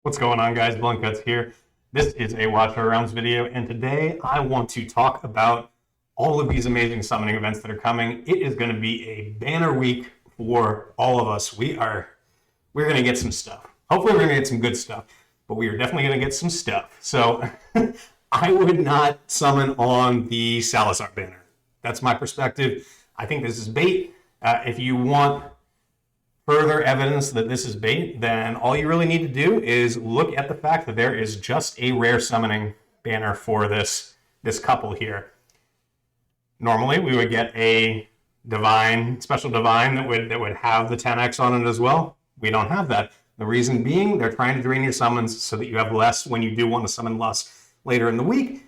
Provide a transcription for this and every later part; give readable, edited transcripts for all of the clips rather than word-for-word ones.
What's going on, guys? Cuts here. This is a Watch Our Realms video, and today I want to talk about all of these amazing summoning events that are coming. It is going to be a banner week for all of us. We're going to get some stuff. Hopefully we're going to get some good stuff, but we are definitely going to get some stuff. So I would not summon on the Salazar banner. That's my perspective. I think this is bait. If you want further evidence that this is bait, then all you really need to do is look at the fact that there is just a rare summoning banner for this couple here. Normally, we would get a special divine that would have the 10x on it as well. We don't have that. The reason being, they're trying to drain your summons so that you have less when you do want to summon Lust later in the week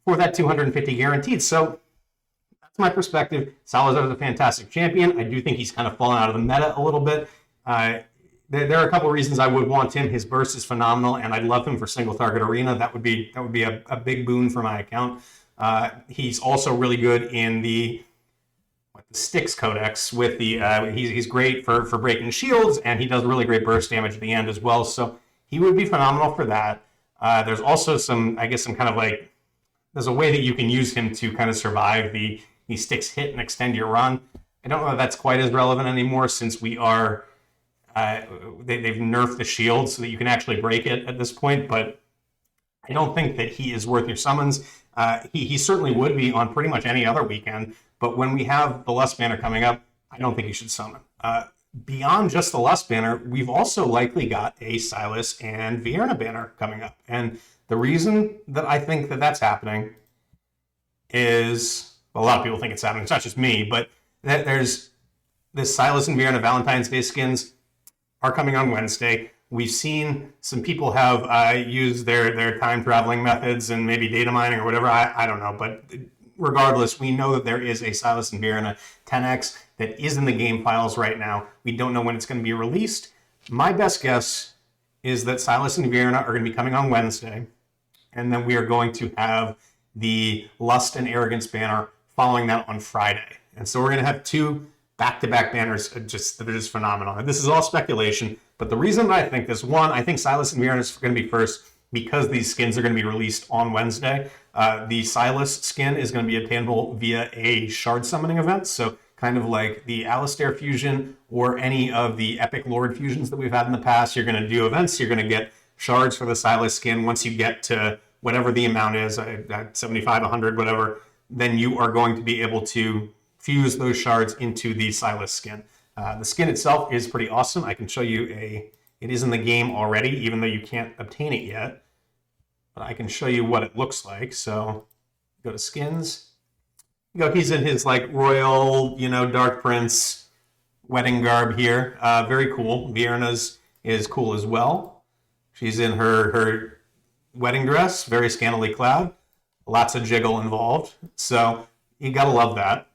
for that 250 guaranteed. So that's my perspective. Salazar is a fantastic champion. I do think he's kind of fallen out of the meta a little bit. There are a couple of reasons I would want him. His burst is phenomenal, and I'd love him for single target arena. That would be a big boon for my account. He's also really good in the Styx Codex with the he's great for breaking shields, and he does really great burst damage at the end as well. So he would be phenomenal for that. There's also some kind of like, there's a way that you can use him to kind of survive the Styx hit and extend your run. I don't know if that's quite as relevant anymore, since we are they've nerfed the shield so that you can actually break it at this point, but I don't think that he is worth your summons. He certainly would be on pretty much any other weekend, but when we have the Lust banner coming up, I don't think you should summon. Beyond just the Lust banner, we've also likely got a Silas and Vierna banner coming up, and the reason that I think that that's happening is, well, a lot of people think it's happening. It's not just me, but there's this Silas and Vierna Valentine's Day skins are coming on Wednesday. We've seen some people have used their time traveling methods and maybe data mining or whatever. I don't know, but regardless, we know that there is a Silas and Vierna 10x that is in the game files right now. We don't know when it's going to be released. My best guess is that Silas and Vierna are going to be coming on Wednesday, and then we are going to have the Lust and Arrogance banner following that on Friday. And so we're going to have two back-to-back banners that are just phenomenal. And this is all speculation, but the reason that I think this, one, I think Silas and Vierna is going to be first because these skins are going to be released on Wednesday. The Silas skin is going to be obtainable via a shard summoning event, so kind of like the Alistair fusion or any of the Epic Lord fusions that we've had in the past. You're going to do events, you're going to get shards for the Silas skin. Once you get to whatever the amount is, 75, 100, whatever, then you are going to be able to fuse those shards into the Silas skin. The skin itself is pretty awesome. I can show you it is in the game already, even though you can't obtain it yet. But I can show you what it looks like. So go to skins. He's in his like royal, Dark Prince wedding garb here. Very cool. Vierna's is cool as well. She's in her wedding dress, very scantily clad. Lots of jiggle involved. So you gotta love that.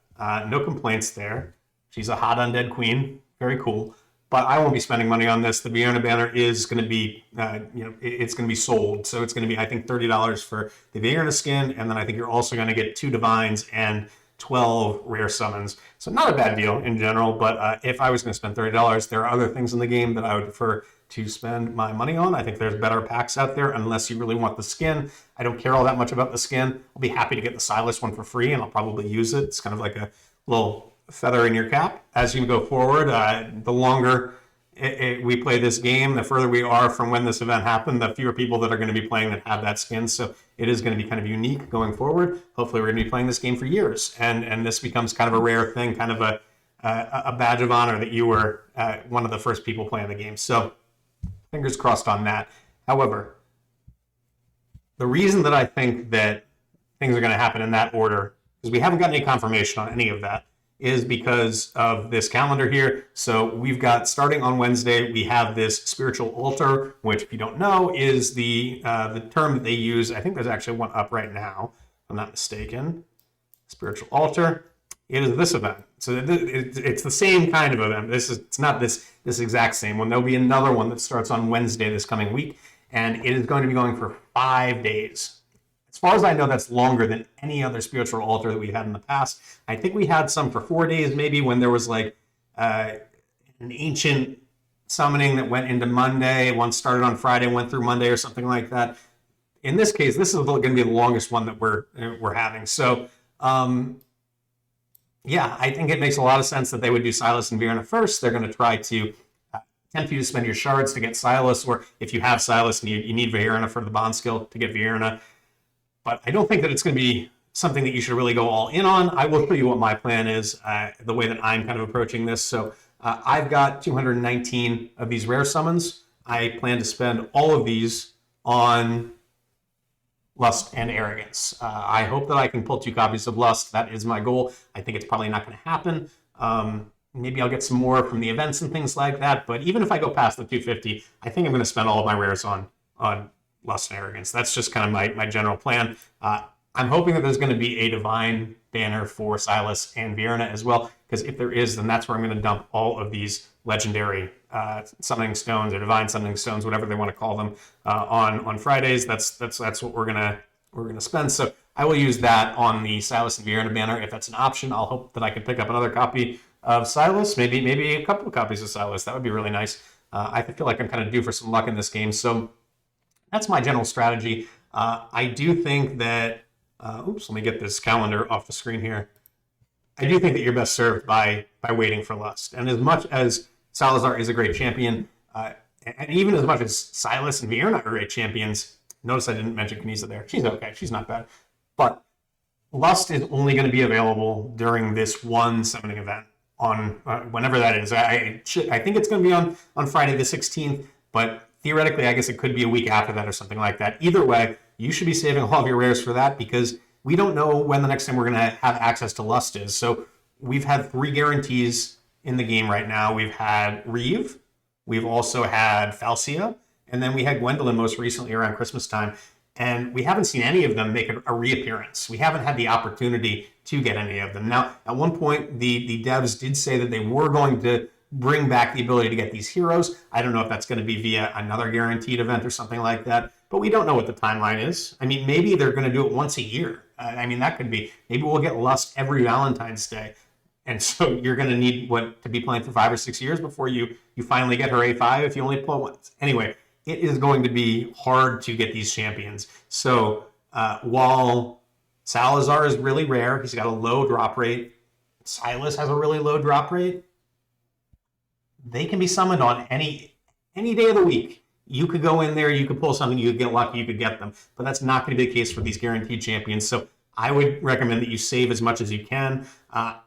No complaints there. She's a hot undead queen. Very cool. But I won't be spending money on this. The Vierna banner is going to be, it's going to be sold. So it's going to be, I think, $30 for the Vierna skin. And then I think you're also going to get 2 divines and 12 rare summons. So not a bad deal in general. But if I was going to spend $30, there are other things in the game that I would prefer to spend my money on. I think there's better packs out there unless you really want the skin. I don't care all that much about the skin. I'll be happy to get the Silas one for free, and I'll probably use it. It's kind of like a little feather in your cap. As you go forward, the longer we play this game, the further we are from when this event happened, the fewer people that are going to be playing that have that skin. So it is going to be kind of unique going forward. Hopefully we're going to be playing this game for years, and this becomes kind of a rare thing, kind of a badge of honor that you were one of the first people playing the game. So fingers crossed on that. However, the reason that I think that things are going to happen in that order, because we haven't gotten any confirmation on any of that, is because of this calendar here. So we've got, starting on Wednesday, we have this spiritual altar, which, if you don't know, is the term that they use. I think there's actually one up right now, if I'm not mistaken. Spiritual altar. It is this event. So it's the same kind of event. It's not this exact same one. There'll be another one that starts on Wednesday this coming week, and it is going to be going for 5 days. As far as I know, that's longer than any other spiritual altar that we've had in the past. I think we had some for 4 days, maybe, when there was like an ancient summoning that went into Monday. One started on Friday, went through Monday or something like that. In this case, this is going to be the longest one that we're having. So, yeah, I think it makes a lot of sense that they would do Silas and Vierna first. They're going to try to tempt you to spend your shards to get Silas, or if you have Silas and you need Vierna for the bond skill, to get Vierna. But I don't think that it's going to be something that you should really go all in on. I will show you what my plan is, the way that I'm kind of approaching this. So I've got 219 of these rare summons. I plan to spend all of these on Lust and Arrogance. I hope that I can pull 2 copies of Lust. That is my goal. I think it's probably not going to happen. Maybe I'll get some more from the events and things like that. But even if I go past the 250, I think I'm going to spend all of my rares on Lust and Arrogance. That's just kind of my general plan. I'm hoping that there's going to be a Divine banner for Silas and Vierna as well, because if there is, then that's where I'm going to dump all of these legendary summoning stones or divine summoning stones, whatever they want to call them, on Fridays. That's what we're gonna spend. So I will use that on the Silas and Vierna banner if that's an option. I'll hope that I can pick up another copy of Silas, maybe a couple of copies of Silas. That would be really nice. I feel like I'm kind of due for some luck in this game. So that's my general strategy. I do think that. Oops, let me get this calendar off the screen here. I do think that you're best served by waiting for Lust. And as much as Salazar is a great champion, and even as much as Silas and Vierna are great champions, notice I didn't mention Knisa there. She's okay. She's not bad. But Lust is only going to be available during this one summoning event on whenever that is. I think it's going to be on Friday the 16th, but theoretically, I guess it could be a week after that or something like that. Either way, you should be saving all of your rares for that, because we don't know when the next time we're going to have access to Lust is. So we've had 3 guarantees in the game right now. We've had Reeve, we've also had Falcia, and then we had Gwendolyn most recently around Christmas time. And we haven't seen any of them make a reappearance. We haven't had the opportunity to get any of them. Now, at one point, the devs did say that they were going to bring back the ability to get these heroes. I don't know if that's going to be via another guaranteed event or something like that, but we don't know what the timeline is. I mean, maybe they're going to do it once a year. I mean, that could be. Maybe we'll get Lust every Valentine's Day. And so you're going to need to be playing for 5 or 6 years before you finally get her A5 if you only play once. Anyway, it is going to be hard to get these champions. So while Salazar is really rare, he's got a low drop rate. Silas has a really low drop rate. They can be summoned on any day of the week. You could go in there, you could pull something, you could get lucky, you could get them. But that's not going to be the case for these guaranteed champions. So I would recommend that you save as much as you can.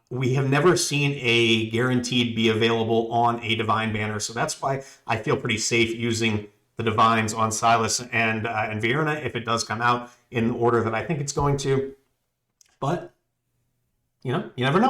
We have never seen a guaranteed be available on a Divine banner. So that's why I feel pretty safe using the Divines on Silas and Vierna if it does come out in the order that I think it's going to. But, you never know.